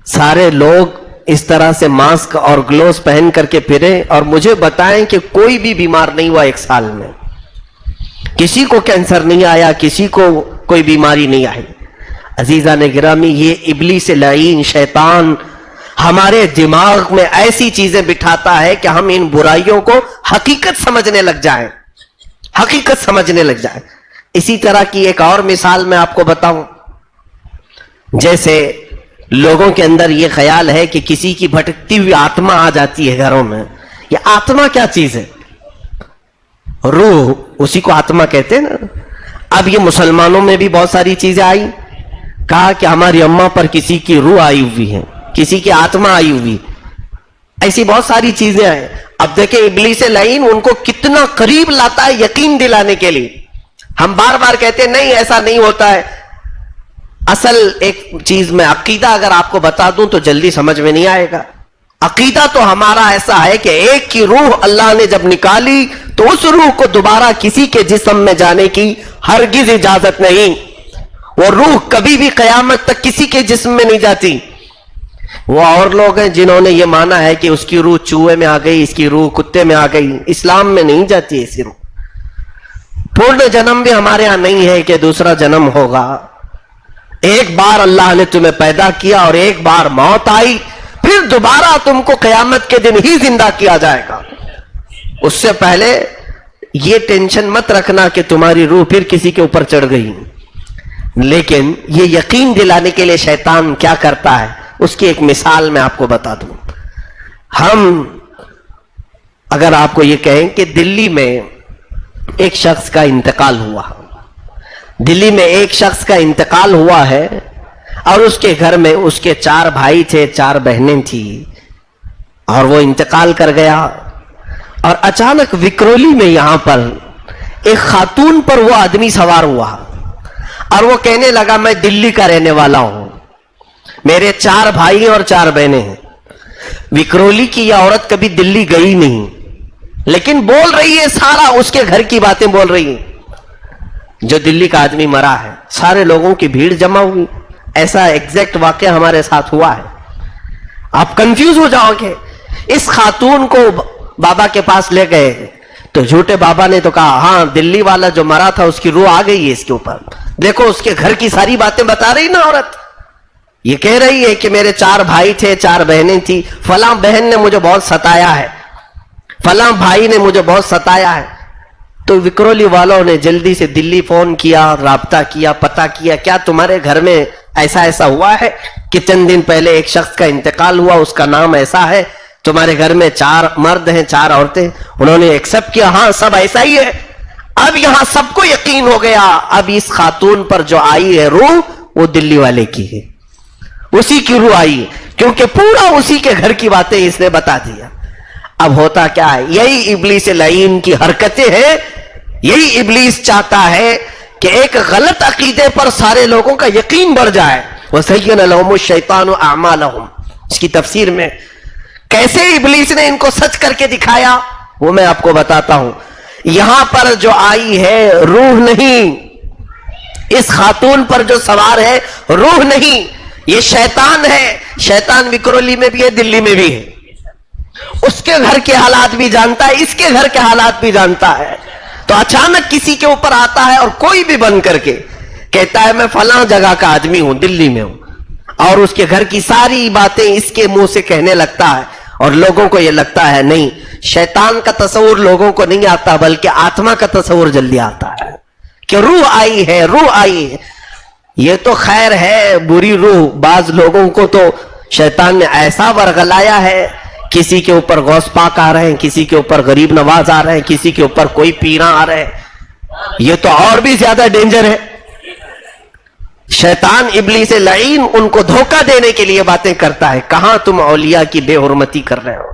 سارے لوگ اس طرح سے ماسک اور گلوز پہن کر کے پھریں اور مجھے بتائیں کہ کوئی بھی بیمار نہیں ہوا ایک سال میں، کسی کو کینسر نہیں آیا، کسی کو کوئی بیماری نہیں آئی. عزیزان گرامی، یہ ابلیس لعین شیطان ہمارے دماغ میں ایسی چیزیں بٹھاتا ہے کہ ہم ان برائیوں کو حقیقت سمجھنے لگ جائیں، حقیقت سمجھنے لگ جائیں. اسی طرح کی ایک اور مثال میں آپ کو بتاؤں. جیسے لوگوں کے اندر یہ خیال ہے کہ کسی کی بھٹکتی ہوئی آتما آ جاتی ہے گھروں میں. یہ آتما کیا چیز ہے؟ روح، اسی کو آتما کہتے ہیں نا. اب یہ مسلمانوں میں بھی بہت ساری چیزیں آئی. کہا کہ ہماری اماں پر کسی کی روح آئی ہوئی ہے، کسی کی آتما آئی ہوئی، ایسی بہت ساری چیزیں آئیں. اب دیکھیں ابلیس لعین ان کو کتنا قریب لاتا ہے یقین دلانے کے لیے. ہم بار بار کہتے ہیں نہیں ایسا نہیں ہوتا ہے. اصل ایک چیز میں عقیدہ اگر آپ کو بتا دوں تو جلدی سمجھ میں نہیں آئے گا. عقیدہ تو ہمارا ایسا ہے کہ ایک کی روح اللہ نے جب نکالی تو اس روح کو دوبارہ کسی کے جسم میں جانے کی ہرگز اجازت نہیں. وہ روح کبھی بھی قیامت تک کسی کے جسم میں نہیں جاتی. وہ اور لوگ ہیں جنہوں نے یہ مانا ہے کہ اس کی روح چوہے میں آ گئی، اس کی روح کتے میں آ گئی. اسلام میں نہیں جاتی ایسی روح. پورن جنم بھی ہمارے ہاں نہیں ہے کہ دوسرا جنم ہوگا. ایک بار اللہ نے تمہیں پیدا کیا اور ایک بار موت آئی، پھر دوبارہ تم کو قیامت کے دن ہی زندہ کیا جائے گا. اس سے پہلے یہ ٹینشن مت رکھنا کہ تمہاری روح پھر کسی کے اوپر چڑھ گئی. لیکن یہ یقین دلانے کے لیے شیطان کیا کرتا ہے اس کی ایک مثال میں آپ کو بتا دوں. ہم اگر آپ کو یہ کہیں کہ دلی میں ایک شخص کا انتقال ہوا، دلی میں ایک شخص کا انتقال ہوا ہے اور اس کے گھر میں اس کے 4 بھائی تھے، 4 بہنیں تھیں اور وہ انتقال کر گیا. اور اچانک وکرولی میں یہاں پر ایک خاتون پر وہ آدمی سوار ہوا اور وہ کہنے لگا میں دلی کا رہنے والا ہوں، میرے 4 بھائی اور 4 بہنیں ہیں. وکرولی کی یہ عورت کبھی دلی گئی نہیں لیکن بول رہی ہے سارا اس کے گھر کی باتیں بول رہی ہیں. جو دلی کا آدمی مرا ہے، سارے لوگوں کی بھیڑ جمع ہوئی. ایسا ایگزیکٹ واقعہ ہمارے ساتھ ہوا ہے. آپ کنفیوز ہو جاؤ گے. اس خاتون کو بابا کے پاس لے گئے تو جھوٹے بابا نے تو کہا ہاں دلی والا جو مرا تھا اس کی روح آ گئی ہے اس کے اوپر. دیکھو اس کے گھر کی ساری باتیں بتا رہی نا عورت. یہ کہہ رہی ہے کہ میرے 4 بھائی تھے 4 بہنیں تھی, فلاں بہن نے مجھے بہت ستایا ہے, فلاں بھائی نے مجھے بہت ستایا ہے. تو وکرولی والوں نے جلدی سے دلی فون کیا, رابطہ کیا, پتہ کیا کیا تمہارے گھر میں ایسا ہوا ہے کہ چند دن پہلے ایک شخص کا انتقال ہوا, اس کا نام ایسا ہے, تمہارے گھر میں 4 مرد ہیں 4 عورتیں. انہوں نے ایکسپٹ کیا ہاں سب ایسا ہی ہے. اب یہاں سب کو یقین ہو گیا اب اس خاتون پر جو آئی ہے روح وہ دلی والے کی ہے, اسی کی روح آئی ہے, کیونکہ پورا اسی کے گھر کی باتیں اس نے بتا دیا. اب ہوتا کیا ہے, یہی ابلیس لعین کی حرکتیں ہیں. یہی ابلیس چاہتا ہے کہ ایک غلط عقیدے پر سارے لوگوں کا یقین بڑھ جائے. وَزَيَّنَ لَهُمُ الشَّيْطَانُ أَعْمَالَهُمْ, اس کی تفسیر میں کیسے ابلیس نے ان کو سچ کر کے دکھایا وہ میں آپ کو بتاتا ہوں. یہاں پر جو آئی ہے روح نہیں, اس خاتون پر جو سوار ہے روح نہیں, یہ شیطان ہے. شیطان وکرولی میں بھی ہے, دلی میں بھی ہے. اس کے گھر کے حالات بھی جانتا ہے, اس کے گھر کے حالات بھی جانتا ہے. تو اچانک کسی کے اوپر آتا ہے اور کوئی بھی بن کر کے کہتا ہے میں فلاں جگہ کا آدمی ہوں, دلی میں ہوں, اور اس کے گھر کی ساری باتیں اس کے منہ سے کہنے لگتا ہے. اور لوگوں کو یہ لگتا ہے نہیں, شیطان کا تصور لوگوں کو نہیں آتا بلکہ آتما کا تصور جلدی آتا ہے کہ روح آئی ہے, روح آئی ہے. یہ تو خیر ہے بری روح. بعض لوگوں کو تو شیطان نے ایسا ورغلایا ہے, کسی کے اوپر غوث پاک آ رہے ہیں, کسی کے اوپر غریب نواز آ رہے ہیں, کسی کے اوپر کوئی پیراں آ رہے ہیں. یہ تو اور بھی زیادہ ڈینجر ہے. شیطان ابلیس لعین ان کو دھوکہ دینے کے لیے باتیں کرتا ہے. کہاں تم اولیاء کی بے حرمتی کر رہے ہو,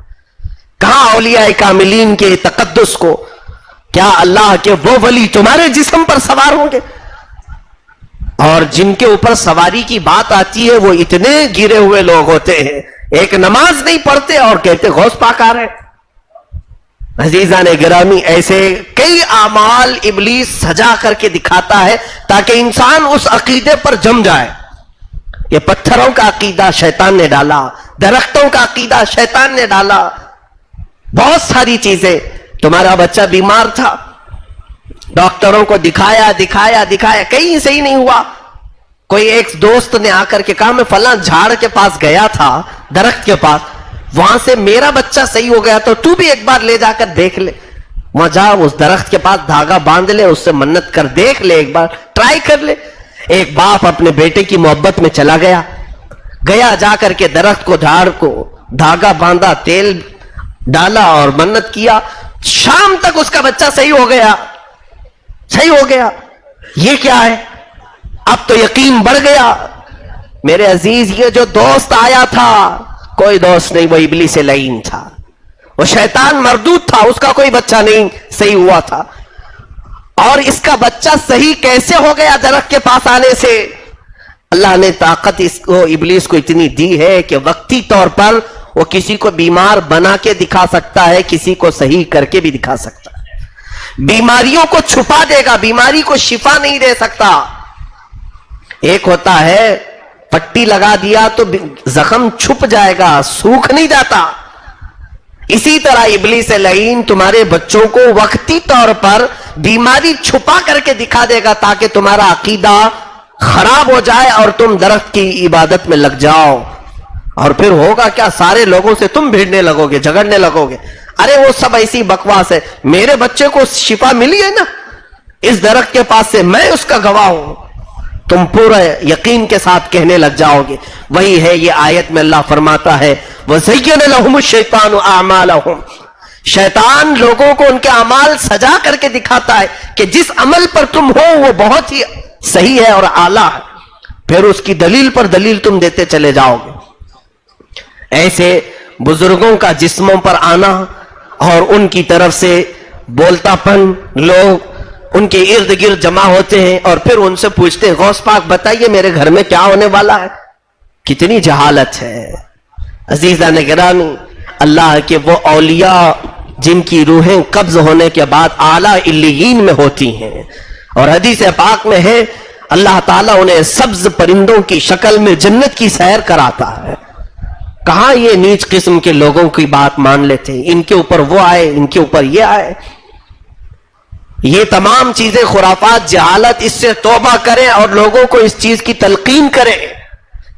کہاں اولیاء کاملین کے تقدس کو, کیا اللہ کے وہ ولی تمہارے جسم پر سوار ہوں گے؟ اور جن کے اوپر سواری کی بات آتی ہے وہ اتنے گرے ہوئے لوگ ہوتے ہیں, ایک نماز نہیں پڑھتے اور کہتے غوث پاک آ رہے. عزیزان گرامی, ایسے کئی اعمال ابلیس سجا کر کے دکھاتا ہے تاکہ انسان اس عقیدے پر جم جائے. یہ پتھروں کا عقیدہ شیطان نے ڈالا, درختوں کا عقیدہ شیطان نے ڈالا, بہت ساری چیزیں. تمہارا بچہ بیمار تھا, ڈاکٹروں کو دکھایا دکھایا دکھایا, کہیں صحیح نہیں ہوا. کوئی ایک دوست نے آ کر کے کہا میں فلاں جھاڑ کے پاس گیا تھا, درخت کے پاس, وہاں سے میرا بچہ صحیح ہو گیا, تو بھی ایک بار لے جا کر دیکھ لے. وہاں جا, اس درخت کے پاس دھاگا باندھ لے, اس سے منت کر دیکھ لے, ایک بار ٹرائی کر لے. ایک باپ اپنے بیٹے کی محبت میں چلا گیا, جا کر کے درخت کو, جھاڑ کو دھاگا باندھا, تیل ڈالا اور منت کیا. شام تک اس کا بچہ صحیح ہو گیا, صحیح ہو گیا. یہ کیا ہے؟ اب تو یقین بڑھ گیا. میرے عزیز, یہ جو دوست آیا تھا کوئی دوست نہیں, وہ ابلیس لعین تھا, وہ شیطان مردود تھا, اس کا کوئی بچہ نہیں صحیح ہوا تھا. اور اس کا بچہ صحیح کیسے ہو گیا درخت کے پاس آنے سے؟ اللہ نے طاقت اس کو, ابلیس کو اتنی دی ہے کہ وقتی طور پر وہ کسی کو بیمار بنا کے دکھا سکتا ہے, کسی کو صحیح کر کے بھی دکھا سکتا ہے. بیماریوں کو چھپا دے گا, بیماری کو شفا نہیں دے سکتا. ایک ہوتا ہے پٹی لگا دیا تو زخم چھپ جائے گا, سوکھ نہیں جاتا. اسی طرح ابلیس لعین تمہارے بچوں کو وقتی طور پر بیماری چھپا کر کے دکھا دے گا تاکہ تمہارا عقیدہ خراب ہو جائے اور تم درخت کی عبادت میں لگ جاؤ. اور پھر ہوگا کیا, سارے لوگوں سے تم بھیڑنے لگو گے, جھگڑنے لگو گے. ارے وہ سب ایسی بکواس ہے, میرے بچے کو شفا ملی ہے نا اس درخت کے پاس سے, میں اس کا گواہ ہوں. تم پورا یقین کے ساتھ کہنے لگ جاؤ گے. وہی ہے یہ آیت میں اللہ فرماتا ہے وَزَيَّنَ لَهُمُ الشَّيْطَانُ أَعْمَالَهُمْ. شیطان لوگوں کو ان کے اعمال سجا کر کے دکھاتا ہے کہ جس عمل پر تم ہو وہ بہت ہی صحیح ہے اور اعلیٰ ہے, پھر اس کی دلیل پر دلیل تم دیتے چلے جاؤ گے. ایسے بزرگوں کا جسموں پر آنا اور ان کی طرف سے بولتا پن, لوگ ان کے ارد گرد جمع ہوتے ہیں اور پھر ان سے پوچھتے ہیں غوث پاک بتائیے میرے گھر میں کیا ہونے والا ہے. کتنی جہالت ہے. عزیزان گرامی, اللہ کے وہ اولیاء جن کی روحیں قبض ہونے کے بعد اعلیٰ علیین میں ہوتی ہیں, اور حدیث پاک میں ہے اللہ تعالیٰ انہیں سبز پرندوں کی شکل میں جنت کی سیر کراتا ہے. کہاں یہ نیچ قسم کے لوگوں کی بات مان لیتے ہیں, ان کے اوپر وہ آئے, ان کے اوپر یہ آئے. یہ تمام چیزیں خرافات، جہالت، اس سے توبہ کریں اور لوگوں کو اس چیز کی تلقین کریں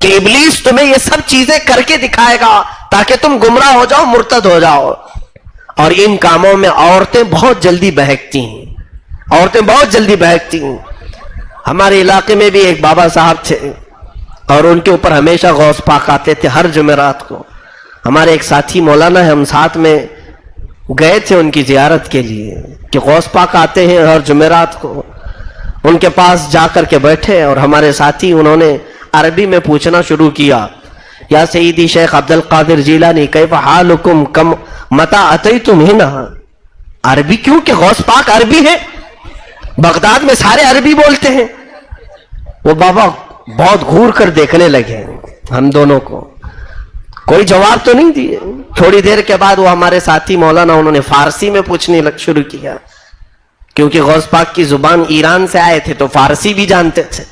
کہ ابلیس تمہیں یہ سب چیزیں کر کے دکھائے گا تاکہ تم گمراہ ہو جاؤ، مرتد ہو جاؤ. اور ان کاموں میں عورتیں بہت جلدی بہکتی ہیں، عورتیں بہت جلدی بہکتی ہیں. ہمارے علاقے میں بھی ایک بابا صاحب تھے اور ان کے اوپر ہمیشہ غوث پاک آتے تھے ہر جمعرات کو. ہمارے ایک ساتھی مولانا ہے، ہم ساتھ میں گئے تھے ان کی زیارت کے لیے کہ غوث پاک آتے ہیں ہر جمعرات کو. ان کے پاس جا کر کے بیٹھے اور ہمارے ساتھی انہوں نے عربی میں پوچھنا شروع کیا، یا سیدی شیخ عبد القادر جیلانی کیف حالکم کم متا اتیتم ہنا. عربی کیوں کہ غوث پاک عربی ہے، بغداد میں سارے عربی بولتے ہیں. وہ بابا بہت گھور کر دیکھنے لگے ہم دونوں کو، کوئی جواب تو نہیں دیے. تھوڑی دیر کے بعد وہ ہمارے ساتھی مولانا انہوں نے فارسی میں پوچھنے شروع کیا، کیونکہ غوث پاک کی زبان ایران سے آئے تھے تو فارسی بھی جانتے تھے.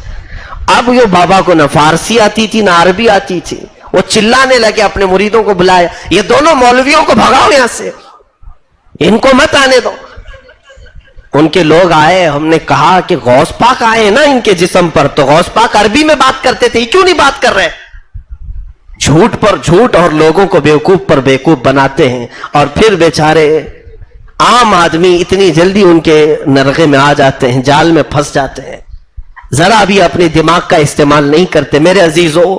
اب یہ بابا کو نہ فارسی آتی تھی نہ عربی آتی تھی. وہ چلانے لگے، اپنے مریدوں کو بلایا، یہ دونوں مولویوں کو بھگاؤ یہاں سے، ان کو مت آنے دو. ان کے لوگ آئے، ہم نے کہا کہ غوث پاک آئے نا ان کے جسم پر، تو غوث پاک عربی میں بات کرتے تھے، کیوں نہیں بات کر رہے؟ جھوٹ پر جھوٹ اور لوگوں کو بیوقوف پر بیوقوف بناتے ہیں. اور پھر بیچارے عام آدمی اتنی جلدی ان کے نرغے میں آ جاتے ہیں، جال میں پھنس جاتے ہیں، ذرا بھی اپنے دماغ کا استعمال نہیں کرتے. میرے عزیزو،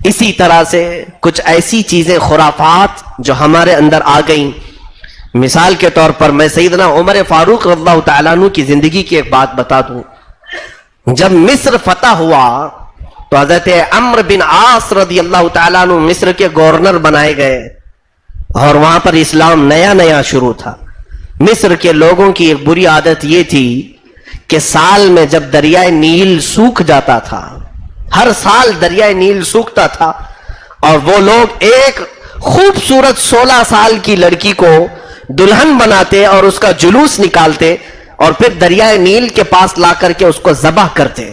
اسی طرح سے کچھ ایسی چیزیں خرافات جو ہمارے اندر آ گئیں. مثال کے طور پر میں سیدنا عمر فاروق رضی اللہ تعالیٰ عنہ کی زندگی کی ایک بات بتا دوں. جب مصر فتح ہوا تو حضرت عمرو بن عاص رضی اللہ تعالیٰ عنہ مصر کے گورنر بنائے گئے اور وہاں پر اسلام نیا نیا شروع تھا. مصر کے لوگوں کی ایک بری عادت یہ تھی کہ سال میں جب دریائے نیل سوکھ جاتا تھا، ہر سال دریائے نیل سوکھتا تھا، اور وہ لوگ ایک خوبصورت 16 سال کی لڑکی کو دلہن بناتے اور اس کا جلوس نکالتے اور پھر دریائے نیل کے پاس لا کر کے اس کو ذبح کرتے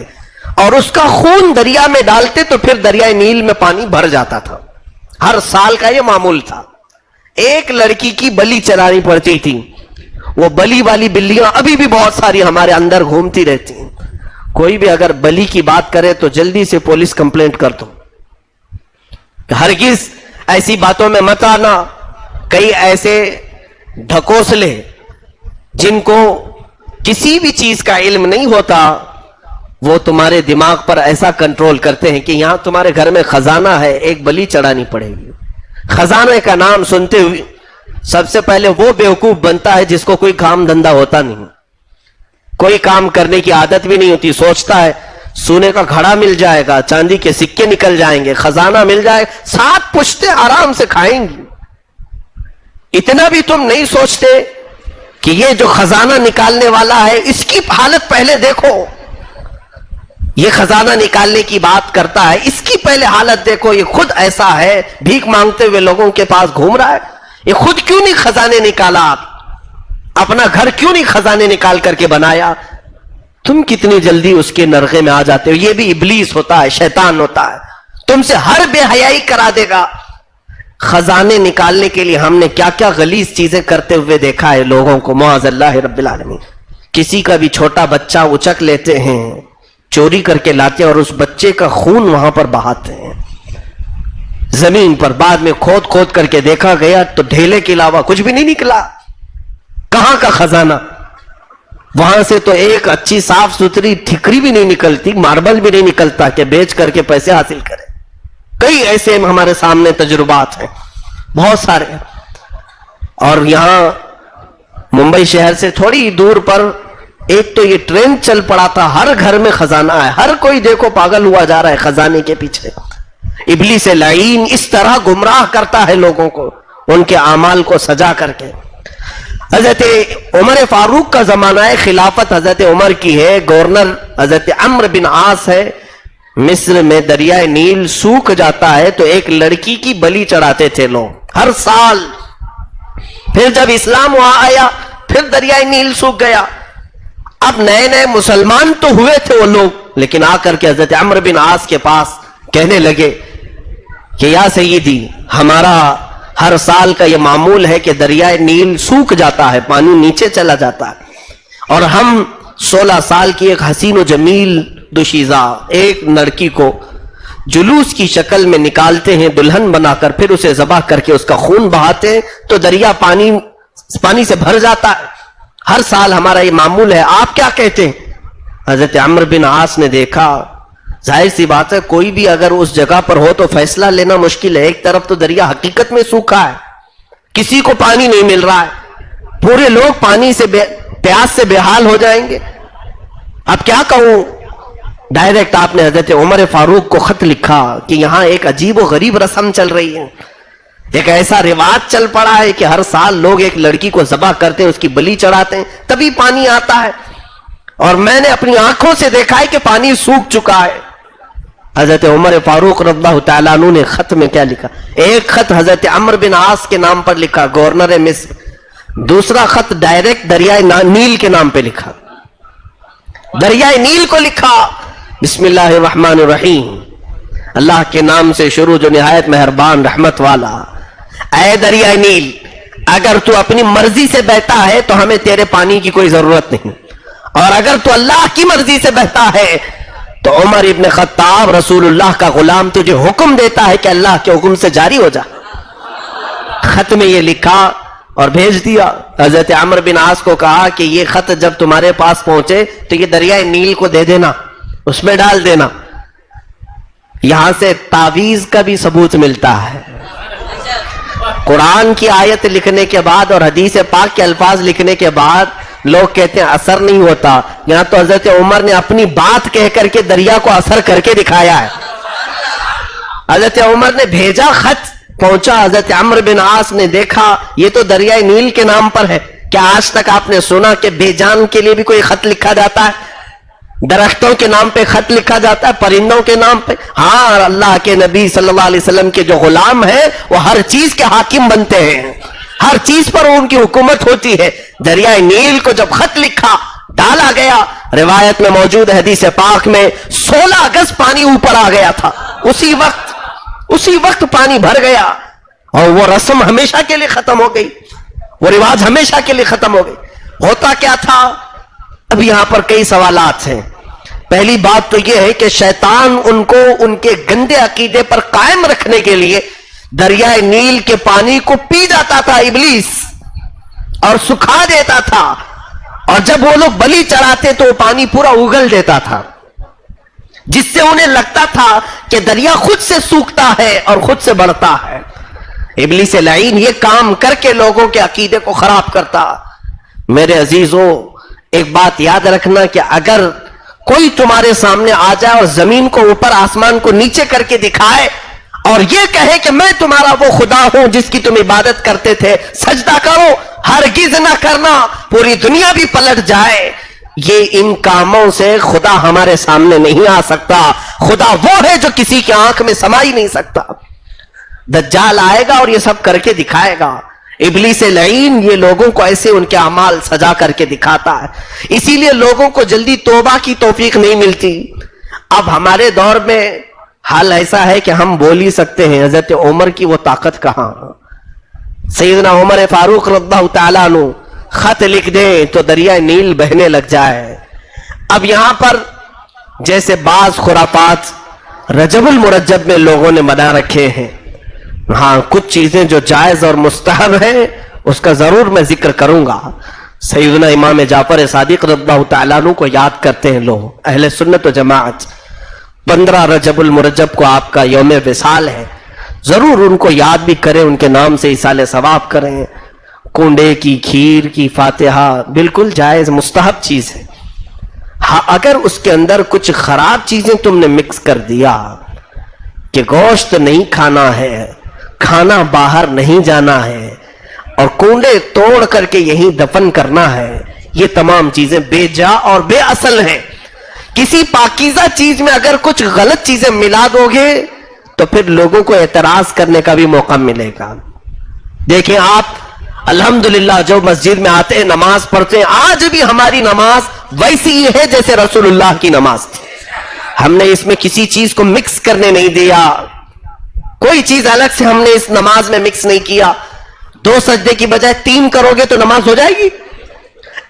اور اس کا خون دریا میں ڈالتے تو پھر دریائے نیل میں پانی بھر جاتا تھا. ہر سال کا یہ معمول تھا. ایک لڑکی کی بلی چلانی پڑتی تھی. وہ بلی والی بلیاں ابھی بھی بہت ساری ہمارے اندر گھومتی رہتی ہیں. کوئی بھی اگر بلی کی بات کرے تو جلدی سے پولیس کمپلینٹ کر دو. ہرگز ایسی باتوں میں مت آنا. کئی ایسے ڈھکوسلے جن کو کسی بھی چیز کا علم نہیں ہوتا، وہ تمہارے دماغ پر ایسا کنٹرول کرتے ہیں کہ یہاں تمہارے گھر میں خزانہ ہے، ایک بلی چڑھانی پڑے گی. خزانے کا نام سنتے ہوئے سب سے پہلے وہ بیوقوف بنتا ہے جس کو کوئی کام دھندا ہوتا نہیں، کوئی کام کرنے کی عادت بھی نہیں ہوتی. سوچتا ہے سونے کا گھڑا مل جائے گا، چاندی کے سکے نکل جائیں گے، خزانہ مل جائے گا، 7 پشتے آرام سے کھائیں گی. اتنا بھی تم نہیں سوچتے کہ یہ جو خزانہ نکالنے والا ہے اس کی حالت پہلے دیکھو. یہ خزانہ نکالنے کی بات کرتا ہے، اس کی پہلے حالت دیکھو. یہ خود ایسا ہے، بھیک مانگتے ہوئے لوگوں کے پاس گھوم رہا ہے. یہ خود کیوں نہیں خزانے نکالا؟ اپنا گھر کیوں نہیں خزانے نکال کر کے بنایا؟ تم کتنی جلدی اس کے نرغے میں آ جاتے ہو. یہ بھی ابلیس ہوتا ہے، شیطان ہوتا ہے، تم سے ہر بے حیائی کرا دے گا. خزانے نکالنے کے لیے ہم نے کیا کیا غلیظ چیزیں کرتے ہوئے دیکھا ہے لوگوں کو، معاذ اللہ رب العالمین. کسی کا بھی چھوٹا بچہ اچک لیتے ہیں، چوری کر کے لاتے ہیں اور اس بچے کا خون وہاں پر بہاتے ہیں زمین پر. بعد میں کھود کھود کر کے دیکھا گیا تو ڈھیلے کے علاوہ کچھ بھی نہیں نکلا. کہاں کا خزانہ؟ وہاں سے تو ایک اچھی صاف ستھری ٹھکری بھی نہیں نکلتی، ماربل بھی نہیں نکلتا کہ بیچ کر کے پیسے حاصل کرے. کئی ایسے ہمارے سامنے تجربات ہیں، بہت سارے. اور یہاں ممبئی شہر سے تھوڑی دور پر ایک تو یہ ٹرینڈ چل پڑا تھا، ہر گھر میں خزانہ ہے، ہر کوئی دیکھو پاگل ہوا جا رہا ہے خزانے کے پیچھے. ابلیس لعین اس طرح گمراہ کرتا ہے لوگوں کو، ان کے اعمال کو سجا کر کے. حضرت عمر فاروق کا زمانہ ہے، خلافت حضرت عمر کی ہے، گورنر حضرت عمرو بن عاص ہے. مصر میں دریائے نیل سوکھ جاتا ہے تو ایک لڑکی کی بلی چڑھاتے تھے لوگ ہر سال. پھر جب اسلام وہاں آیا پھر دریائے نیل سوکھ گیا. اب نئے نئے مسلمان تو ہوئے تھے وہ لوگ، لیکن آ کر کے حضرت عمرو بن عاص کے پاس کہنے لگے کہ یا سیدی، ہمارا ہر سال کا یہ معمول ہے کہ دریائے نیل سوکھ جاتا ہے، پانی نیچے چلا جاتا ہے، اور ہم 16 سال کی ایک حسین و جمیل دوشیزہ ایک لڑکی کو جلوس کی شکل میں نکالتے ہیں دلہن بنا کر، پھر اسے ذبح کر کے اس کا خون بہاتے ہیں تو دریا پانی سے بھر جاتا ہے. ہر سال ہمارا یہ معمول ہے. آپ کیا کہتے ہیں؟ حضرت عمرو بن عاص نے دیکھا، ظاہر سی بات ہے کوئی بھی اگر اس جگہ پر ہو تو فیصلہ لینا مشکل ہے. ایک طرف تو دریا حقیقت میں سوکھا ہے، کسی کو پانی نہیں مل رہا ہے، پورے لوگ پانی سے پیاس سے بے حال ہو جائیں گے. اب کیا کہوں؟ ڈائریکٹ آپ نے حضرت عمر فاروق کو خط لکھا کہ یہاں ایک عجیب و غریب رسم چل رہی ہے، ایک ایسا رواج چل پڑا ہے کہ ہر سال لوگ ایک لڑکی کو ذبح کرتے ہیں، اس کی بلی چڑھاتے ہیں، تبھی پانی آتا ہے، اور میں نے اپنی آنکھوں سے دیکھا ہے کہ پانی سوکھ چکا ہے. حضرت عمر فاروق رضی اللہ تعالیٰ عنہ نے خط میں کیا لکھا؟ ایک خط حضرت عمرو بن عاص کے نام پر لکھا، گورنر مصر. دوسرا خط ڈائریکٹ دریائے نیل کے نام پہ لکھا، دریائے نیل کو لکھا، بسم اللہ الرحمن الرحیم، اللہ کے نام سے شروع جو نہایت مہربان رحمت والا. اے دریائے نیل، اگر تو اپنی مرضی سے بہتا ہے تو ہمیں تیرے پانی کی کوئی ضرورت نہیں، اور اگر تو اللہ کی مرضی سے بہتا ہے تو عمر ابن خطاب رسول اللہ کا غلام تجھے حکم دیتا ہے کہ اللہ کے حکم سے جاری ہو جا. خط میں یہ لکھا اور بھیج دیا. حضرت عمرو بن عاص کو کہا کہ یہ خط جب تمہارے پاس پہنچے تو یہ دریائے نیل کو دے دینا، اس میں ڈال دینا. یہاں سے تعویذ کا بھی ثبوت ملتا ہے. قرآن کی آیت لکھنے کے بعد اور حدیث پاک کے الفاظ لکھنے کے بعد لوگ کہتے ہیں اثر نہیں ہوتا. یہاں تو حضرت عمر نے اپنی بات کہہ کر کے دریا کو اثر کر کے دکھایا ہے. حضرت عمر نے بھیجا، خط پہنچا، حضرت عمرو بن عاص نے دیکھا، یہ تو دریائے نیل کے نام پر ہے. کیا آج تک آپ نے سنا کہ بے جان کے لیے بھی کوئی خط لکھا جاتا ہے؟ درختوں کے نام پہ خط لکھا جاتا ہے، پرندوں کے نام پہ؟ ہاں، اللہ کے نبی صلی اللہ علیہ وسلم کے جو غلام ہیں وہ ہر چیز کے حاکم بنتے ہیں، ہر چیز پر ان کی حکومت ہوتی ہے. دریائے نیل کو جب خط لکھا، ڈالا گیا، روایت میں موجود حدیث پاک میں 16 گز پانی اوپر آ گیا تھا. اسی وقت پانی بھر گیا، اور وہ رسم ہمیشہ کے لیے ختم ہو گئی، وہ رواج ہمیشہ کے لیے ختم ہو گئی. ہوتا کیا تھا؟ اب یہاں پر کئی سوالات ہیں. پہلی بات تو یہ ہے کہ شیطان ان کو ان کے گندے عقیدے پر قائم رکھنے کے لیے دریائے نیل کے پانی کو پی جاتا تھا ابلیس، اور سکھا دیتا تھا، اور جب وہ لوگ بلی چڑھاتے تو وہ پانی پورا اگل دیتا تھا، جس سے انہیں لگتا تھا کہ دریا خود سے سوکھتا ہے اور خود سے بڑھتا ہے. ابلیس لعین یہ کام کر کے لوگوں کے عقیدے کو خراب کرتا. میرے عزیزوں، ایک بات یاد رکھنا کہ اگر کوئی تمہارے سامنے آ جائے اور زمین کو اوپر آسمان کو نیچے کر کے دکھائے اور یہ کہے کہ میں تمہارا وہ خدا ہوں جس کی تم عبادت کرتے تھے، سجدہ کرو، ہرگز نہ کرنا، پوری دنیا بھی پلٹ جائے، یہ ان کاموں سے خدا ہمارے سامنے نہیں آ سکتا. خدا وہ ہے جو کسی کی آنکھ میں سما ہی نہیں سکتا. دجال آئے گا اور یہ سب کر کے دکھائے گا. ابلیس لعین یہ لوگوں کو ایسے ان کے اعمال سجا کر کے دکھاتا ہے، اسی لیے لوگوں کو جلدی توبہ کی توفیق نہیں ملتی. اب ہمارے دور میں حال ایسا ہے کہ ہم بول ہی سکتے ہیں، حضرت عمر کی وہ طاقت کہاں؟ سیدنا عمر فاروق رضی اللہ تعالیٰ عنہ خط لکھ دیں تو دریائے نیل بہنے لگ جائے. اب یہاں پر جیسے بعض خرافات رجب المرجب میں لوگوں نے بنا رکھے ہیں، ہاں کچھ چیزیں جو جائز اور مستحب ہیں اس کا ضرور میں ذکر کروں گا. سیدنا امام جعفر صادق رضی اللہ تعالیٰ عنہ کو یاد کرتے ہیں لوگ، اہل سنت و جماعت. 15 رجب المرجب کو آپ کا یوم وصال ہے، ضرور ان کو یاد بھی کریں، ان کے نام سے ایصال ثواب کریں. کنڈے کی کھیر کی فاتحہ بالکل جائز مستحب چیز ہے. ہاں اگر اس کے اندر کچھ خراب چیزیں تم نے مکس کر دیا کہ گوشت نہیں کھانا ہے، کھانا باہر نہیں جانا ہے، اور کنڈے توڑ کر کے یہیں دفن کرنا ہے، یہ تمام چیزیں بے جا اور بے اصل ہیں. کسی پاکیزہ چیز میں اگر کچھ غلط چیزیں ملا دو گے تو پھر لوگوں کو اعتراض کرنے کا بھی موقع ملے گا. دیکھیں آپ الحمدللہ جو مسجد میں آتے ہیں نماز پڑھتے ہیں، آج بھی ہماری نماز ویسی ہی ہے جیسے رسول اللہ کی نماز تھی. ہم نے اس میں کسی چیز کو مکس کرنے نہیں دیا، کوئی چیز الگ سے ہم نے اس نماز میں مکس نہیں کیا. 2 سجدے کی بجائے 3 کرو گے تو نماز ہو جائے گی؟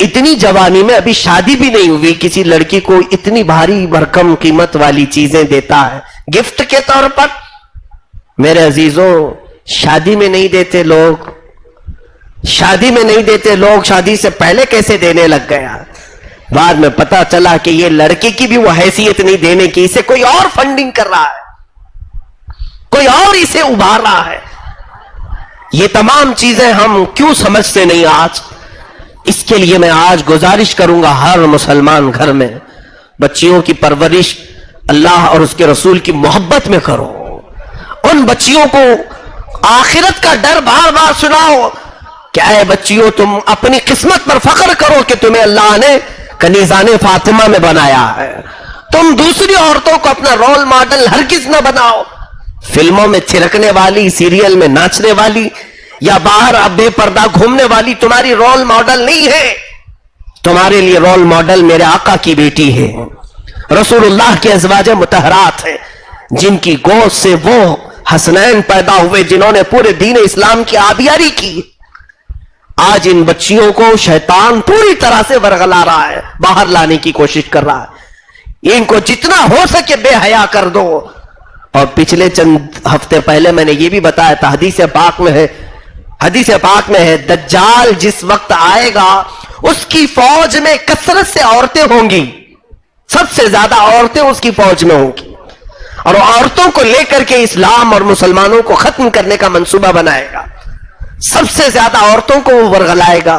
اتنی جوانی میں ابھی شادی بھی نہیں ہوئی کسی لڑکی کو اتنی بھاری بھرکم قیمت والی چیزیں دیتا ہے گفٹ کے طور پر. میرے عزیزوں شادی میں نہیں دیتے لوگ, شادی میں نہیں دیتے لوگ, شادی سے پہلے کیسے دینے لگ گیا. بعد میں پتا چلا کہ یہ لڑکے کی بھی وہ حیثیت نہیں دینے کی, اسے کوئی اور فنڈنگ کر رہا ہے, کوئی اور اسے ابھار رہا ہے. یہ تمام چیزیں ہم کیوں سمجھتے نہیں آج. اس کے لیے میں آج گزارش کروں گا ہر مسلمان گھر میں بچیوں کی پرورش اللہ اور اس کے رسول کی محبت میں کرو. ان بچیوں کو آخرت کا ڈر بار بار سناؤ. کیا ہے بچیوں, تم اپنی قسمت پر فخر کرو کہ تمہیں اللہ نے کنیزان فاطمہ میں بنایا ہے. تم دوسری عورتوں کو اپنا رول ماڈل ہرگز نہ بناؤ. فلموں میں چھڑکنے والی, سیریل میں ناچنے والی یا باہر اب بے پردہ گھومنے والی تمہاری رول ماڈل نہیں ہے. تمہارے لیے رول ماڈل میرے آقا کی بیٹی ہے, رسول اللہ کے ازواج مطہرات ہیں, جن کی گود سے وہ حسنین پیدا ہوئے جنہوں نے پورے دین اسلام کی آبیاری کی. آج ان بچیوں کو شیطان پوری طرح سے ورغلا رہا ہے, باہر لانے کی کوشش کر رہا ہے. ان کو جتنا ہو سکے بے حیا کر دو. اور پچھلے چند ہفتے پہلے میں نے یہ بھی بتایا تھا, حدیث پاک میں ہے دجال جس وقت آئے گا اس کی فوج میں کثرت سے عورتیں ہوں گی, سب سے زیادہ عورتیں اس کی فوج میں ہوں گی, اور عورتوں کو لے کر کے اسلام اور مسلمانوں کو ختم کرنے کا منصوبہ بنائے گا. سب سے زیادہ عورتوں کو وہ ورغلائے گا.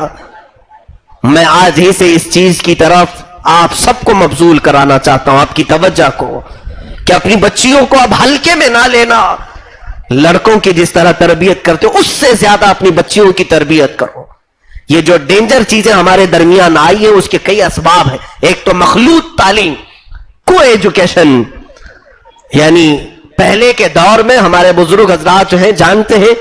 میں آج ہی سے اس چیز کی طرف آپ سب کو مبذول کرانا چاہتا ہوں, آپ کی توجہ کو, کہ اپنی بچیوں کو اب ہلکے میں نہ لینا. لڑکوں کی جس طرح تربیت کرتے ہو اس سے زیادہ اپنی بچیوں کی تربیت کرو. یہ جو ڈینجر چیزیں ہمارے درمیان آئی ہیں اس کے کئی اسباب ہیں. ایک تو مخلوط تعلیم, کو ایجوکیشن, یعنی پہلے کے دور میں ہمارے بزرگ حضرات جو ہیں جانتے ہیں,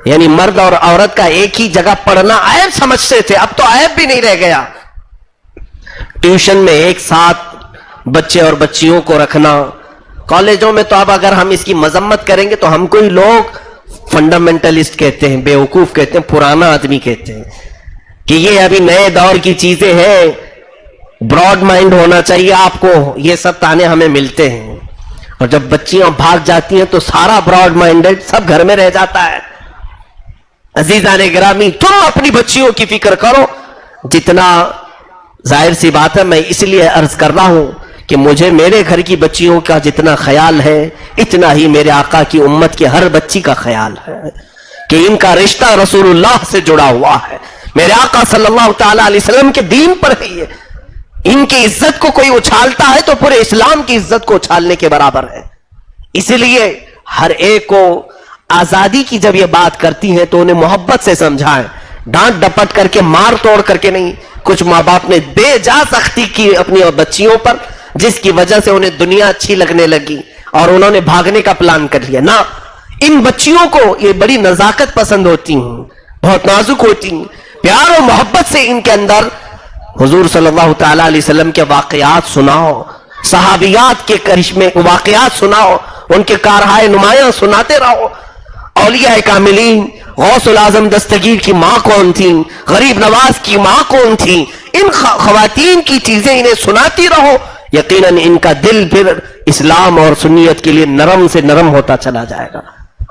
یعنی مرد اور عورت کا ایک ہی جگہ پڑھنا عیب سمجھتے تھے, اب تو عیب بھی نہیں رہ گیا. ٹیوشن میں ایک ساتھ بچے اور بچیوں کو رکھنا. کالجوں میں تو اب اگر ہم اس کی مذمت کریں گے تو ہم کو ہی لوگ فنڈامنٹلسٹ کہتے ہیں, بیوقوف کہتے ہیں, پرانا آدمی کہتے ہیں کہ یہ ابھی نئے دور کی چیزیں ہیں, براڈ مائنڈ ہونا چاہیے آپ کو. یہ سب تانے ہمیں ملتے ہیں, اور جب بچیاں بھاگ جاتی ہیں تو سارا براڈ مائنڈڈ سب گھر میں رہ جاتا ہے. عزیزان گرامی, تم اپنی بچیوں کی فکر کرو جتنا. ظاہر سی بات ہے, میں اس لیے عرض کر رہا ہوں کہ مجھے میرے گھر کی بچیوں کا جتنا خیال ہے اتنا ہی میرے آقا کی امت کی ہر بچی کا خیال ہے کہ ان کا رشتہ رسول اللہ سے جڑا ہوا ہے, میرے آقا صلی اللہ تعالی علیہ وسلم کے دین پر ہے. یہ ان کی عزت کو کوئی اچھالتا ہے تو پورے اسلام کی عزت کو اچھالنے کے برابر ہے. اس لیے ہر ایک کو آزادی کی جب یہ بات کرتی ہیں تو انہیں محبت سے سمجھائیں, ڈانٹ ڈپٹ کر کے, مار توڑ کر کے نہیں. کچھ ماں باپ نے بے جا سختی کی اپنی بچیوں پر, جس کی وجہ سے انہیں دنیا اچھی لگنے لگی اور انہوں نے بھاگنے کا پلان کر لیا. نہ, ان بچیوں کو یہ بڑی نزاکت پسند ہوتی ہیں, بہت نازک ہوتی ہیں, پیار و محبت سے ان کے اندر حضور صلی اللہ تعالی علیہ وسلم کے واقعات سناؤ, صحابیات کے کرشمے واقعات سناؤ, ان کے کارہائے نمایاں سناتے رہو. اولیاء کاملین, غوث العظم دستگیر کی ماں کون تھی, غریب نواز کی ماں کون تھی, ان خواتین کی چیزیں انہیں سناتی رہو. یقیناً ان کا دل پھر اسلام اور سنیت کے لیے نرم سے نرم ہوتا چلا جائے گا,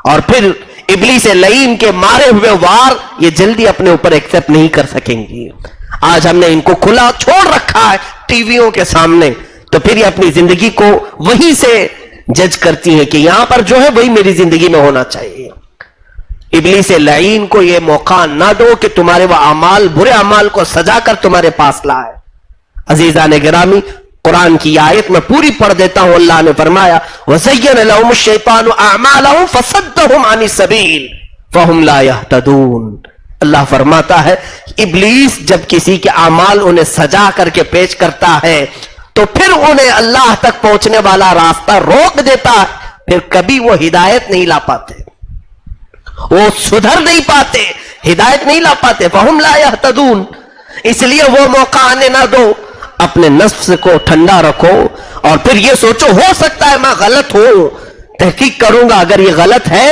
اور پھر ابلیس لعین کے مارے ہوئے وار یہ جلدی اپنے اوپر ایکسپٹ نہیں کر سکیں گی. آج ہم نے ان کو کھلا چھوڑ رکھا ہے ٹی ویوں کے سامنے, تو پھر یہ اپنی زندگی کو وہیں سے جج کرتی ہیں کہ یہاں پر جو ہے وہی میری زندگی میں ہونا چاہیے. ابلیس لعین کو یہ موقع نہ دو کہ تمہارے وہ اعمال, برے اعمال کو سجا کر تمہارے پاس لائے. عزیزان گرامی, قرآن کی آیت میں پوری پڑھ دیتا ہوں. اللہ نے فرمایا وَزَيَّنَ لَهُمُ الشَّيْطَانُ أَعْمَالَهُمْ فَصَدَّهُمْ عَنِ السَّبِيلِ فَهُمْ لَا يَهْتَدُونَ. اللہ فرماتا ہے ابلیس جب کسی کے اعمال انہیں سجا کر کے پیش کرتا ہے تو پھر انہیں اللہ تک پہنچنے والا راستہ روک دیتا ہے, پھر کبھی وہ ہدایت نہیں لا پاتے, وہ سدھر نہیں پاتے, ہدایت نہیں لا پاتے. فَهُمْ لَا يَهْتَدُونَ. اس لیے وہ موقع آنے نہ دو, اپنے نفس کو ٹھنڈا رکھو اور پھر یہ سوچو ہو سکتا ہے میں غلط ہوں, تحقیق کروں گا, اگر یہ غلط ہے